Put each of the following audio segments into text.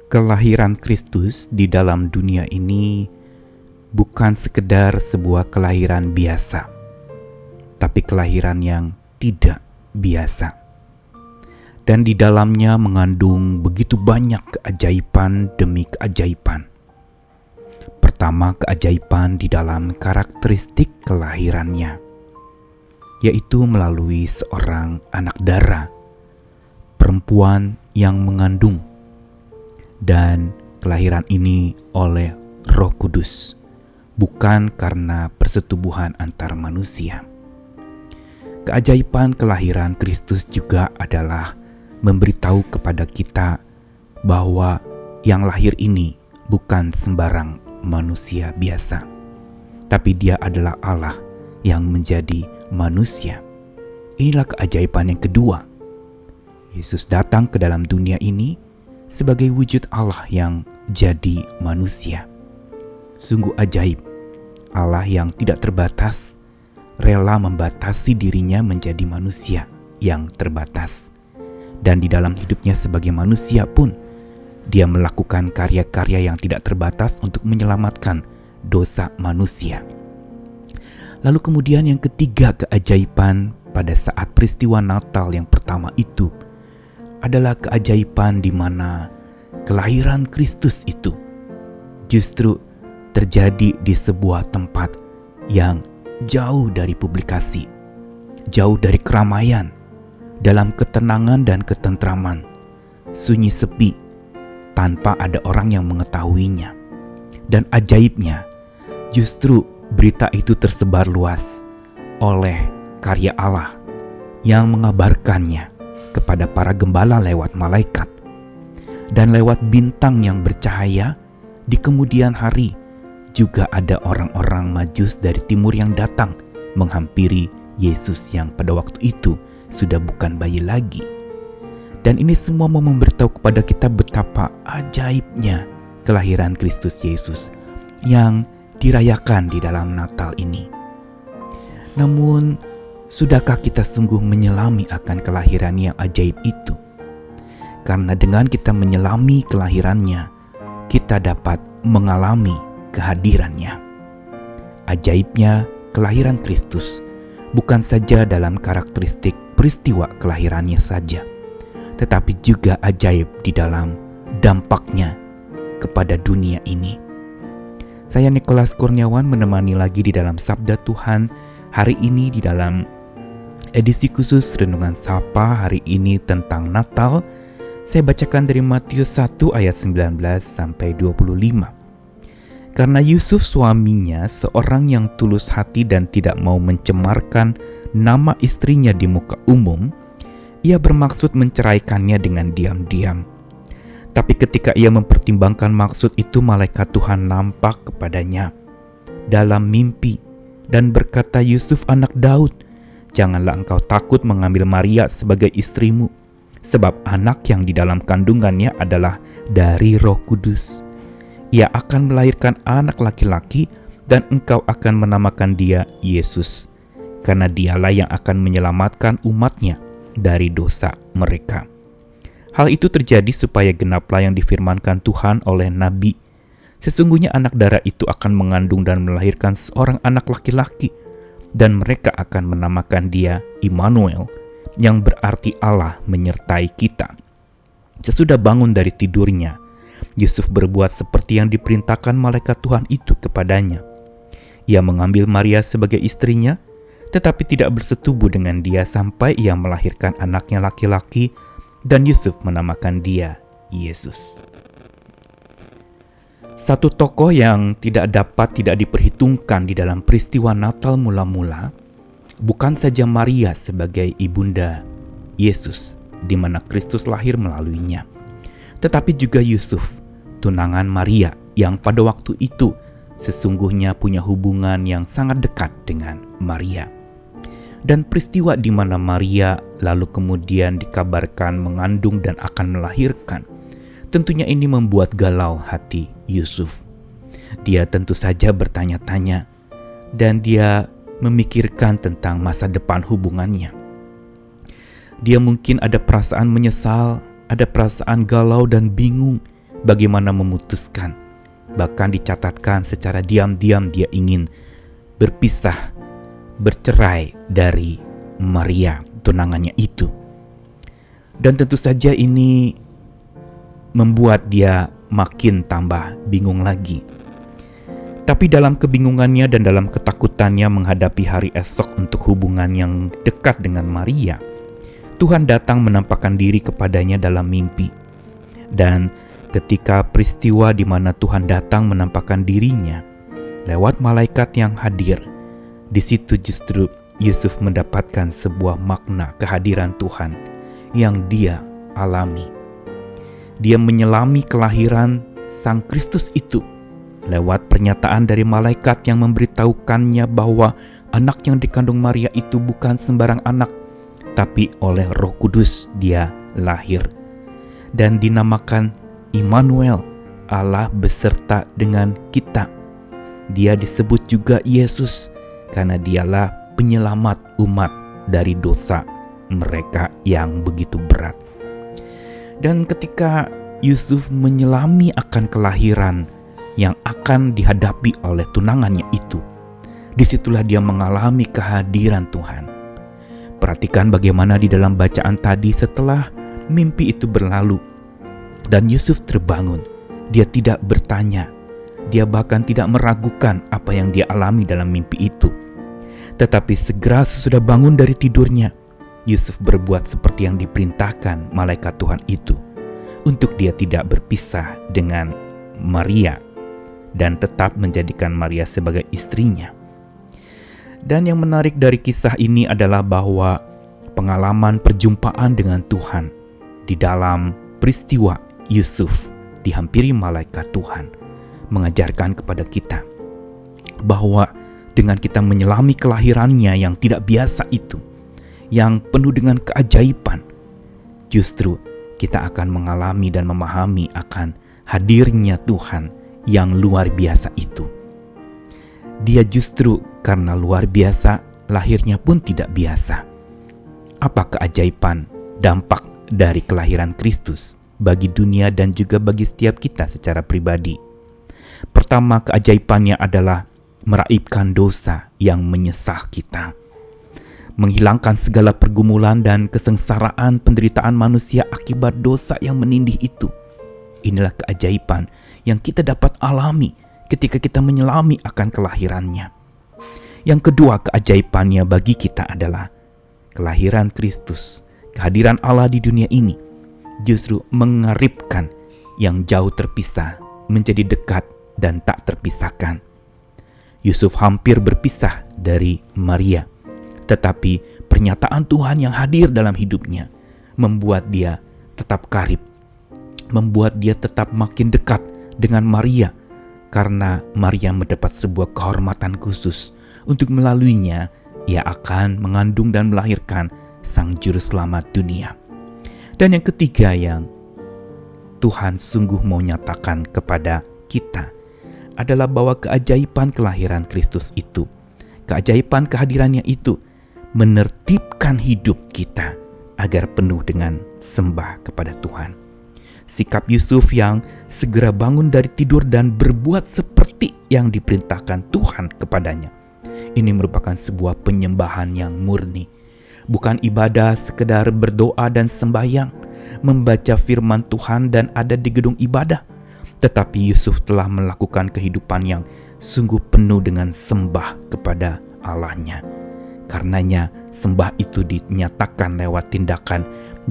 Kelahiran Kristus di dalam dunia ini bukan sekedar sebuah kelahiran biasa, tapi kelahiran yang tidak biasa. Dan di dalamnya mengandung begitu banyak keajaiban demi keajaiban. Pertama, keajaiban di dalam karakteristik kelahirannya, yaitu melalui seorang anak darah, perempuan yang mengandung. Dan kelahiran ini oleh Roh Kudus, bukan karena persetubuhan antar manusia. Keajaiban kelahiran Kristus juga adalah memberitahu kepada kita bahwa yang lahir ini bukan sembarang manusia biasa, tapi dia adalah Allah yang menjadi manusia. Inilah keajaiban yang kedua. Yesus datang ke dalam dunia ini sebagai wujud Allah yang jadi manusia. Sungguh ajaib, Allah yang tidak terbatas rela membatasi dirinya menjadi manusia yang terbatas. Dan di dalam hidupnya sebagai manusia pun, dia melakukan karya-karya yang tidak terbatas untuk menyelamatkan dosa manusia. Lalu kemudian yang ketiga keajaiban pada saat peristiwa Natal yang pertama itu adalah keajaiban di mana kelahiran Kristus itu justru terjadi di sebuah tempat yang jauh dari publikasi, jauh dari keramaian, dalam ketenangan dan ketentraman, sunyi sepi, tanpa ada orang yang mengetahuinya. Dan ajaibnya, justru berita itu tersebar luas oleh karya Allah yang mengabarkannya kepada para gembala lewat malaikat dan lewat bintang yang bercahaya. Di kemudian hari juga ada orang-orang Majus dari timur yang datang menghampiri Yesus yang pada waktu itu sudah bukan bayi lagi. Dan ini semua mau memberitahu kepada kita betapa ajaibnya kelahiran Kristus Yesus yang dirayakan di dalam Natal ini. Namun, sudahkah kita sungguh menyelami akan kelahiran yang ajaib itu? Karena dengan kita menyelami kelahirannya, kita dapat mengalami kehadirannya. Ajaibnya kelahiran Kristus bukan saja dalam karakteristik peristiwa kelahirannya saja, tetapi juga ajaib di dalam dampaknya kepada dunia ini. Saya Nikolas Kurniawan menemani lagi di dalam Sabda Tuhan hari ini di dalam edisi khusus Renungan Sapa hari ini tentang Natal. Saya bacakan dari Matius 1 ayat 19 sampai 25. Karena Yusuf suaminya seorang yang tulus hati dan tidak mau mencemarkan nama istrinya di muka umum, ia bermaksud menceraikannya dengan diam-diam. Tapi ketika ia mempertimbangkan maksud itu, malaikat Tuhan nampak kepadanya dalam mimpi dan berkata, "Yusuf anak Daud, janganlah engkau takut mengambil Maria sebagai istrimu, sebab anak yang di dalam kandungannya adalah dari Roh Kudus. Ia akan melahirkan anak laki-laki dan engkau akan menamakan dia Yesus, karena dialah yang akan menyelamatkan umatnya dari dosa mereka." Hal itu terjadi supaya genaplah yang difirmankan Tuhan oleh Nabi. Sesungguhnya anak darah itu akan mengandung dan melahirkan seorang anak laki-laki, dan mereka akan menamakan dia Immanuel, yang berarti Allah menyertai kita. Sesudah bangun dari tidurnya, Yusuf berbuat seperti yang diperintahkan malaikat Tuhan itu kepadanya. Ia mengambil Maria sebagai istrinya, tetapi tidak bersetubuh dengan dia sampai ia melahirkan anaknya laki-laki, dan Yusuf menamakan dia Yesus. Satu tokoh yang tidak diperhitungkan di dalam peristiwa Natal mula-mula bukan saja Maria sebagai ibunda Yesus, di mana Kristus lahir melaluinya, tetapi juga Yusuf, tunangan Maria, yang pada waktu itu sesungguhnya punya hubungan yang sangat dekat dengan Maria. Dan peristiwa di mana Maria lalu kemudian dikabarkan mengandung dan akan melahirkan, tentunya ini membuat galau hati Yusuf. Dia tentu saja bertanya-tanya, dan dia memikirkan tentang masa depan hubungannya. Dia mungkin ada perasaan menyesal, ada perasaan galau dan bingung bagaimana memutuskan. Bahkan dicatatkan secara diam-diam dia ingin berpisah, bercerai dari Maria, tunangannya itu. Dan tentu saja ini membuat dia makin tambah bingung lagi. Tapi dalam kebingungannya dan dalam ketakutannya menghadapi hari esok untuk hubungan yang dekat dengan Maria, Tuhan datang menampakkan diri kepadanya dalam mimpi. Dan ketika peristiwa di mana Tuhan datang menampakkan dirinya lewat malaikat yang hadir, di situ justru Yusuf mendapatkan sebuah makna kehadiran Tuhan yang dia alami. Dia menyelami kelahiran Sang Kristus itu lewat pernyataan dari malaikat yang memberitahukannya bahwa anak yang dikandung Maria itu bukan sembarang anak, tapi oleh Roh Kudus dia lahir. Dan dinamakan Immanuel, Allah beserta dengan kita. Dia disebut juga Yesus karena dialah penyelamat umat dari dosa mereka yang begitu berat. Dan ketika Yusuf menyelami akan kelahiran yang akan dihadapi oleh tunangannya itu, disitulah dia mengalami kehadiran Tuhan. Perhatikan bagaimana di dalam bacaan tadi setelah mimpi itu berlalu dan Yusuf terbangun, dia tidak bertanya, dia bahkan tidak meragukan apa yang dia alami dalam mimpi itu. Tetapi segera sesudah bangun dari tidurnya, Yusuf berbuat seperti yang diperintahkan malaikat Tuhan itu, untuk dia tidak berpisah dengan Maria dan tetap menjadikan Maria sebagai istrinya. Dan yang menarik dari kisah ini adalah bahwa pengalaman perjumpaan dengan Tuhan di dalam peristiwa Yusuf dihampiri malaikat Tuhan mengajarkan kepada kita bahwa dengan kita menyelami kelahirannya yang tidak biasa itu, yang penuh dengan keajaiban, justru kita akan mengalami dan memahami akan hadirnya Tuhan yang luar biasa itu. Dia justru karena luar biasa, lahirnya pun tidak biasa. Apa keajaiban dampak dari kelahiran Kristus bagi dunia dan juga bagi setiap kita secara pribadi? Pertama, keajaibannya adalah meraibkan dosa yang menyesah kita, menghilangkan segala pergumulan dan kesengsaraan penderitaan manusia akibat dosa yang menindih itu. Inilah keajaiban yang kita dapat alami ketika kita menyelami akan kelahirannya. Yang kedua, keajaibannya bagi kita adalah kelahiran Kristus, kehadiran Allah di dunia ini justru mengaribkan yang jauh terpisah menjadi dekat dan tak terpisahkan. Yusuf hampir berpisah dari Maria, tetapi pernyataan Tuhan yang hadir dalam hidupnya membuat dia tetap karib, membuat dia tetap makin dekat dengan Maria, karena Maria mendapat sebuah kehormatan khusus. Untuk melaluinya, ia akan mengandung dan melahirkan Sang Juru Selamat dunia. Dan yang ketiga yang Tuhan sungguh mau nyatakan kepada kita adalah bahwa keajaiban kelahiran Kristus itu, keajaiban kehadirannya itu menertibkan hidup kita agar penuh dengan sembah kepada Tuhan. Sikap Yusuf yang segera bangun dari tidur dan berbuat seperti yang diperintahkan Tuhan kepadanya, ini merupakan sebuah penyembahan yang murni. Bukan ibadah sekedar berdoa dan sembahyang, membaca firman Tuhan dan ada di gedung ibadah. Tetapi Yusuf telah melakukan kehidupan yang sungguh penuh dengan sembah kepada Allahnya. Karenanya sembah itu dinyatakan lewat tindakan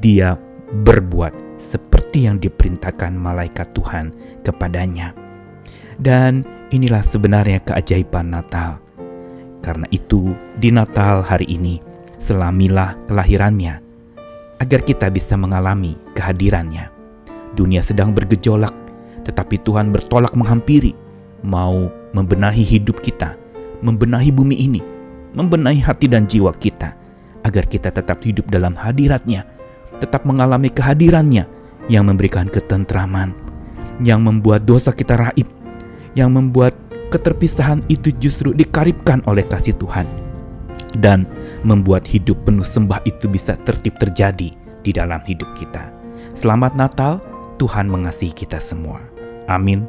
dia berbuat seperti yang diperintahkan malaikat Tuhan kepadanya. Dan inilah sebenarnya keajaiban Natal. Karena itu di Natal hari ini selamilah kelahirannya agar kita bisa mengalami kehadirannya. Dunia sedang bergejolak, tetapi Tuhan bertolak menghampiri, mau membenahi hidup kita, membenahi bumi ini, membenahi hati dan jiwa kita, agar kita tetap hidup dalam hadirat-Nya, tetap mengalami kehadirannya yang memberikan ketentraman, yang membuat dosa kita raib, yang membuat keterpisahan itu justru dikaribkan oleh kasih Tuhan, dan membuat hidup penuh sembah itu bisa tertib terjadi di dalam hidup kita. Selamat Natal, Tuhan mengasihi kita semua. Amin.